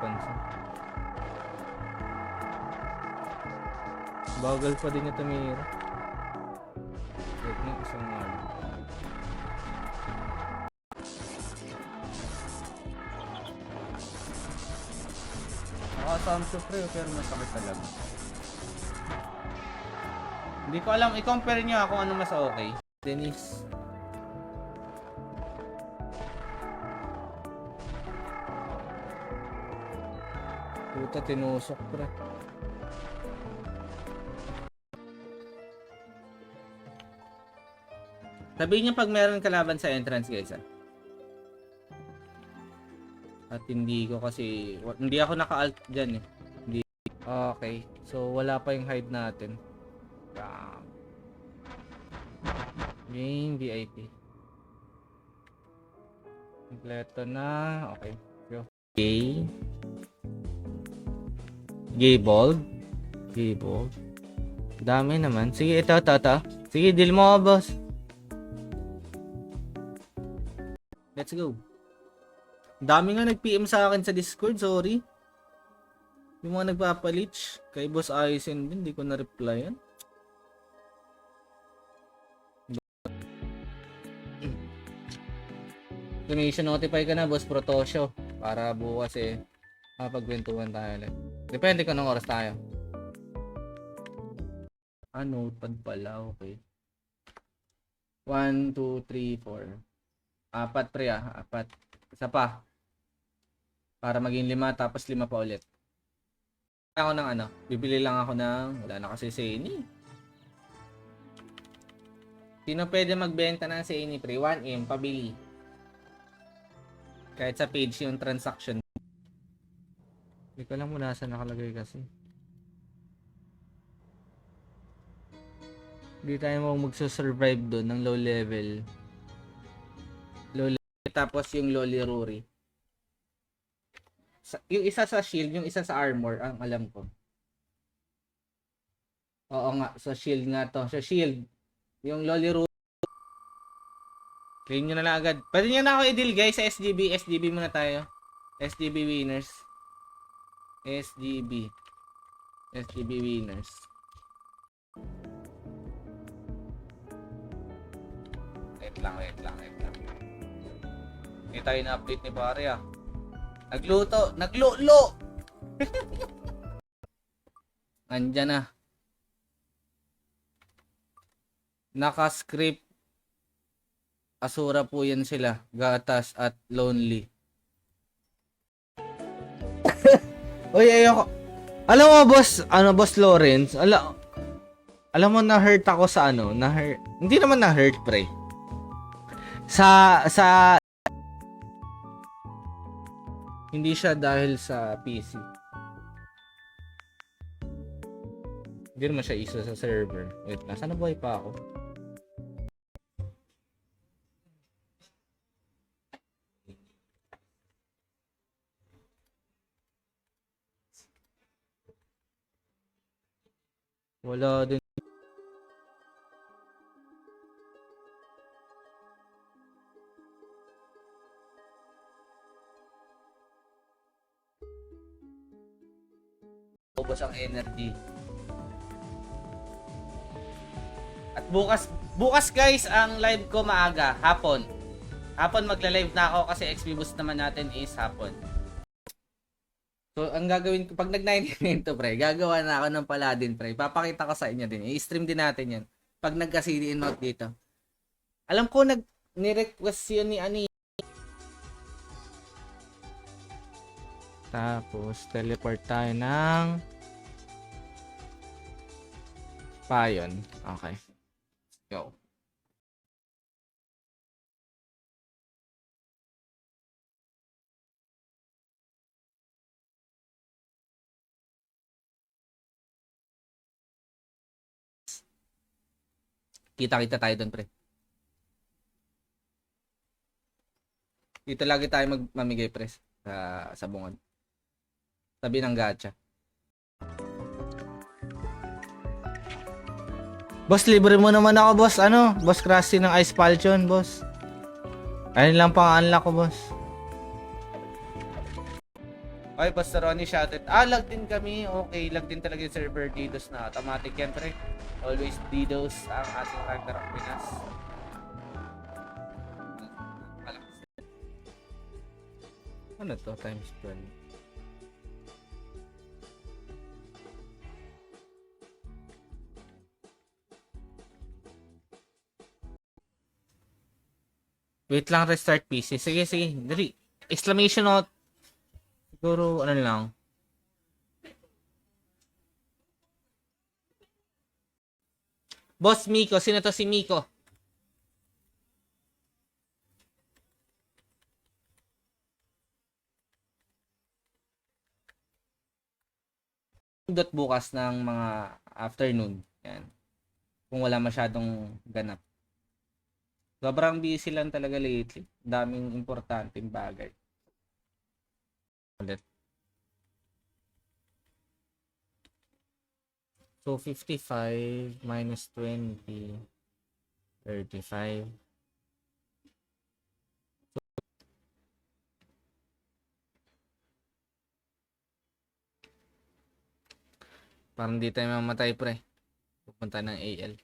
napapansin. Bagal pa din niya tumira. Wait na, isang ano. Nakasam siya pre, pero masakit talaga. Hindi ko alam, i-compare nyo ako ano mas okay. Dennis. Puta, tinusok pre. Sabihin niyo pag meron kalaban sa entrance guys At hindi ko kasi, hindi ako naka-alt dyan eh. Hindi. Okay, so wala pa yung hide natin. Game VIP. Kompleto na. Okay. Go. Gay. Gay bold. Gay bold. Dami naman. Sige, ito. Sige, deal mo boss. Let's go. Dami nga nag-PM sa akin sa Discord, sorry. Yung mga nagpapalitch. Kay Boss Aizen din, hindi ko na-replyan. Donation notify ka na, Boss Protosyo. Para bukas mapagkwentuhan tayo ulit. Depende kung anong oras tayo. Notepad pala, okay. 1, 2, 3, 4. 4 pre apat. Isa pa. Para maging 5 tapos 5 pa ulit. Ako ng bibili lang ako ng, wala na kasi Seni. Sino pwede magbenta ng Seni pre? 1M, pabili. Kahit sa page yung transaction. Hindi ko lang muna saan nakalagay kasi. Hindi tayo magsusurvive doon ng low level. Tapos yung Loli Ruri. Yung isa sa shield, yung isa sa armor, ang alam ko. Oo nga, sa shield nga to. Sa shield. Yung Loli Ruri. Claim nyo na lang agad. Pwede nyo na ako i-deal guys sa SGB. SGB muna tayo. SGB winners. SGB. SGB winners. Wait lang. Hindi tayo na-update ni pare Naglulo! Andyan na. Naka-script. Asura po yan sila. Gatas at Lonely. Uy, ayoko. Alam mo, boss Lawrence, alam mo na-hurt ako sa na-hurt. Hindi naman na-hurt, pre. Sa hindi siya dahil sa PC. Hindi naman siya isa sa server. Wait, nasaan na buhay pa ako? Wala din. Ubos ang energy. At bukas guys, ang live ko maaga, hapon. Hapon magla-live na ako kasi XP boost naman natin is hapon. So, ang gagawin ko, pag nag-9 to pre, gagawa na ako ng Paladin pre. Papakita ko sa inyo din. I-stream din natin yan. Pag nagka-CD note dito. Alam ko, ni-request yun ni Ani. Tapos, teleport tayo ng Payon. Okay. Go. Kita-kita tayo doon, pre. Dito lagi tayo mamigay, pre, sa bungad. Tabi ng gacha. Boss, libre mo naman ako, boss. Boss Krusty ng Ice Falchion, boss. Ayun lang pang unlock ko, boss. Okay, Pastor Ronnie, shoutout. Lag din kami. Okay, lag din talaga yung server DDoS na automatic yan, pre. Always DDoS ang ating Ragnarok Pinas. Ano to? Times 12. Wait lang, restart PC. Sige, sige. Dali. Exclamation note. Siguro, ano lang. Boss Miko. Sino to si Miko? Dot bukas ng mga afternoon. Yan. Kung wala masyadong ganap. Sobrang busy lang talaga lately. Daming importanteng bagay. Ulit. So, 55 minus 20. 35. Parang di tayo mamatay, pre. Pupunta ng AL.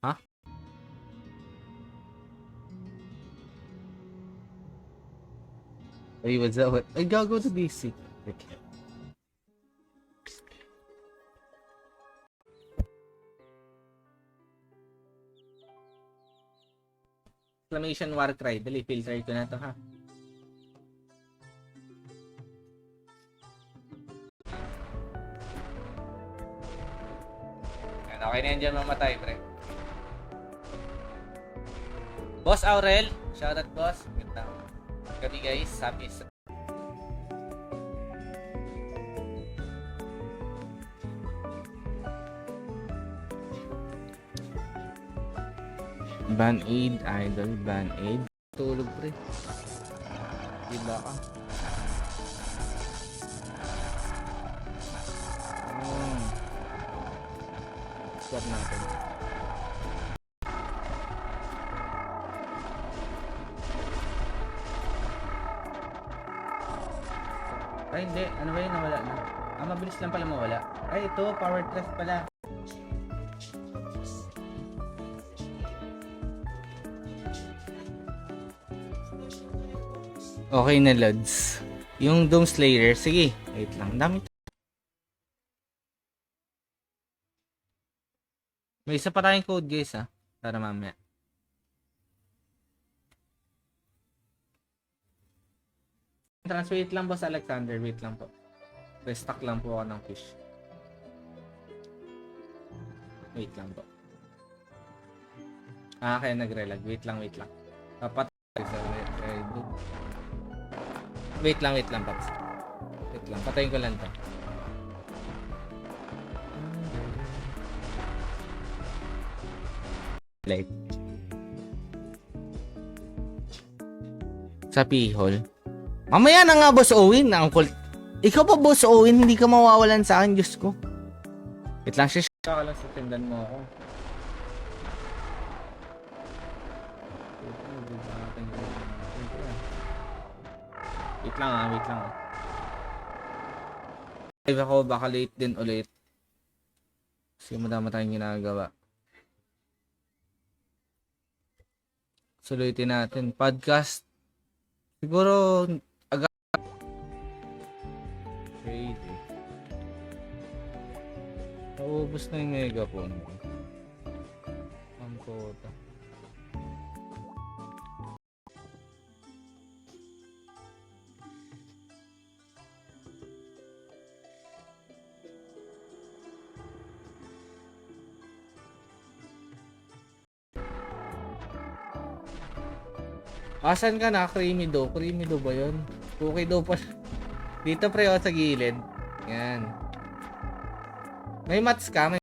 Ha? Ay, what's up? Ay, gago to DC. Okay. Exclamation war cry. Dali, filter ko na to, ha? Yan, okay na yan dyan mamatay, pre. Boss Aurel. Shoutout, boss. Ganda. Kami, guys. Happy sa... Band-aid, idol, band-aid. Tulog, pre. Diba ka? Swap natin. Ay, hindi. Ano ba yun? Nawala na. Mabilis lang pala mawala. Ay, ito. Power trust pala. Okay na, Lods. Yung Doom Slayer, sige. Wait lang. Dami. May isa pa tayong code, guys, ha. Para mamaya. Wait lang, Boss Alexander. Wait lang po. Restock lang po ako ng fish. Wait lang po. Kaya nagrelag. Wait lang, wait lang. Papatay sa wait lang, Paps. Wait lang, patayin ko lang to. Like. Sa P-hole. Mamaya na nga, Boss Owen. Ikaw pa, Boss Owen, hindi ka mawawalan sa akin, Diyos ko. Wait lang, siya. Saka lang susundan mo ako. Wait lang, wait lang. Live ako, baka late din ulit. Kasi madama tayong ginagawa. Sulitin natin. Podcast. Siguro, crazy. Naubos na yung megaphone ko. Ang kota. Asan ka na? Creamy dough. Creamy dough ba yun? Cookie dough pa. Dito pre, sa gilid. Yan. May mats ka?